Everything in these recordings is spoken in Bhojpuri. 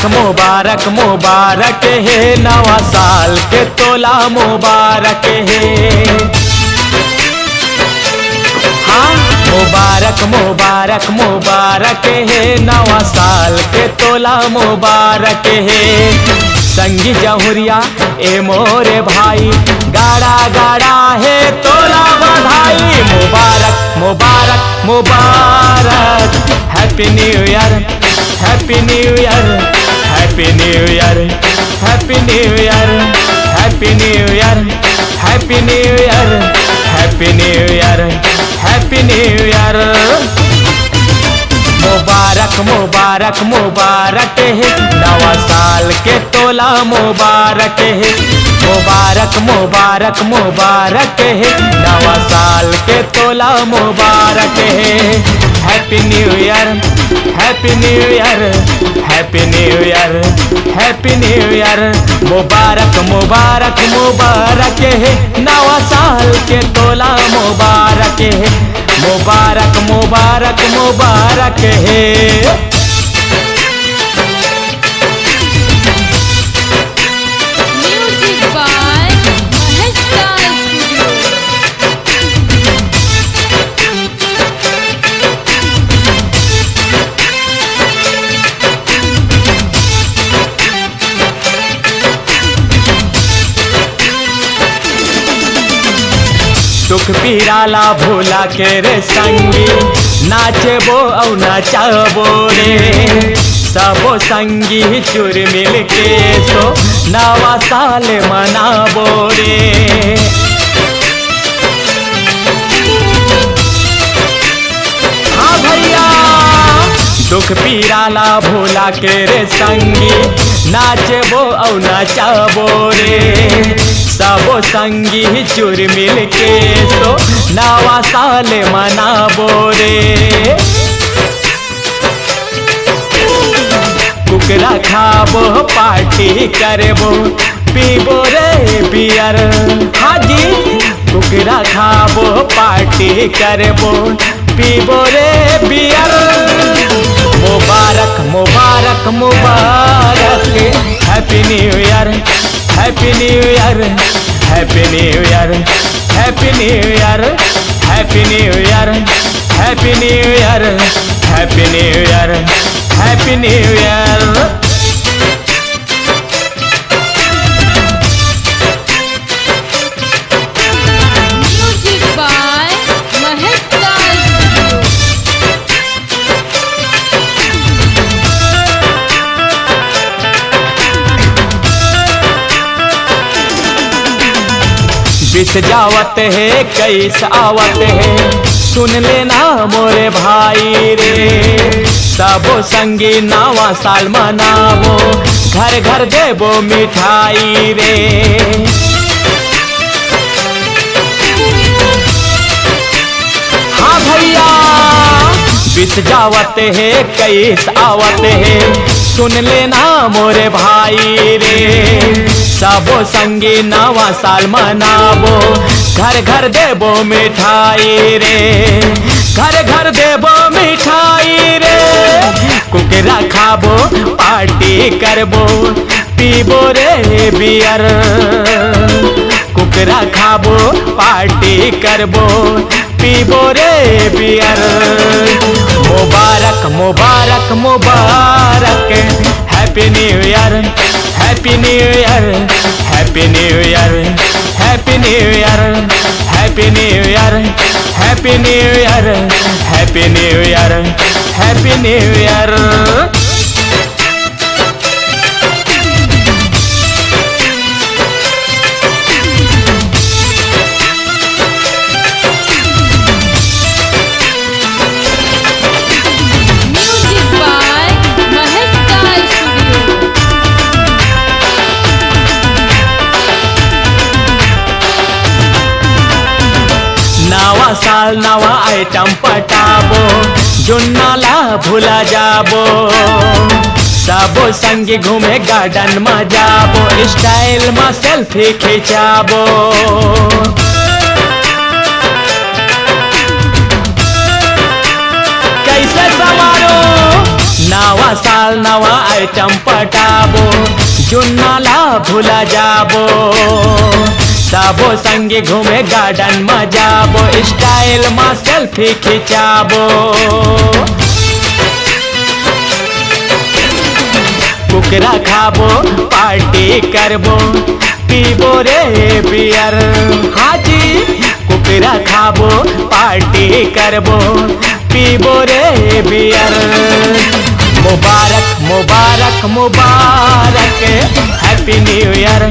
मुबारक मुबारक है, नवा साल के तोला मुबारक है। हाँ, मुबारक मुबारक मुबारक है, नवा साल के तोला मुबारक है। संगी जहुरिया ए मोरे भाई, गाड़ा गाड़ा है तोला बधाई। मुबारक मुबारक मुबारक, happy new year, happy new year, happy new year, happy new year, happy new year, happy new year, happy new year, happy new year. मुबारक मुबारक मुबारक है, नवा साल के तोला मुबारक है। मुबारक मुबारक मुबारक है, नवा साल के तोला मुबारक है। Happy new year, happy new year, happy new year, happy new year. मुबारक मुबारक मुबारक है, नवा साल के तोला मुबारक है। मुबारक मुबारक मुबारक है। Music by Maheshta Studio। दुख पीराला भोला के रे संगी, नाचबो औ नचाबो रे। सबो संगी चुर मिल के सो नवा साल मनाबो रे। हाँ भैया, दुख पीराला भोला के रे संगी, नाचबो औ नचाबो रे। सबो संगी चुर मिल के सो नवा साल मनाबो रे। कुकरा खाबो, पार्टी करबो, पीबो रे बियर। हाँ जी, कुकरा खाबो, पार्टी करबो, पीबो रे बियर। मुबारक मुबारक मुबारक, happy new year, happy new year, happy new year, happy new year, happy new year, happy new year, happy new year, happy new year. Music by Maheshta Studio। बिस जावत है कैस आवत है, सुन लेना मोरे भाई रे। सबो संगी नवा साल मनाबो, घर घर देबो मिठाई रे। हाँ भैया, बिस जावत है कैस आवत है, सुन लेना मोरे भाई रे। सबो संगी नवा साल मनाबो, घर घर देबो मिठाई रे। घर घर देबो मिठाई रे। कुकरा खाबो, पार्टी करबो, पीबो रे बियर। कुकरा खाबो, पार्टी करबो, पीबो रे बियर। मुबारक मुबारक मुबारक, happy new year, happy new year, happy new year, happy new year, happy new year, happy new year, happy new year, happy new year. Music by Maheshta Studio। नवा साल नवा आइटम पटाबो, जुन्नाला भूला जाबो। सबो संगी घूमे गार्डन में जाबो, स्टाइल में सेल्फी खिंचाबो। कैसे सवारो नवा साल नवा आइटम पटाबो, जुन्नाला भूला जाबो, सबो संगे घूमे गार्डन में जाबो, स्टाइल में सेल्फी खिंचाबो। कुकरा खाबो, पार्टी करबो, पीबो रे बियर। हाँ जी, कुकरा खाबो, पार्टी करबो, पीबो रे बियर। मुबारक मुबारक मुबारक, happy new year,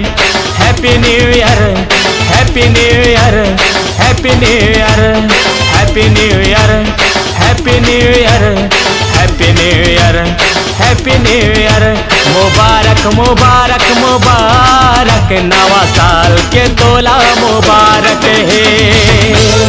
happy new year, happy new year, happy new year, happy new year, happy new year, happy new year, happy new year. मुबारक मुबारक मुबारक, नवा साल के तोला मुबारक है।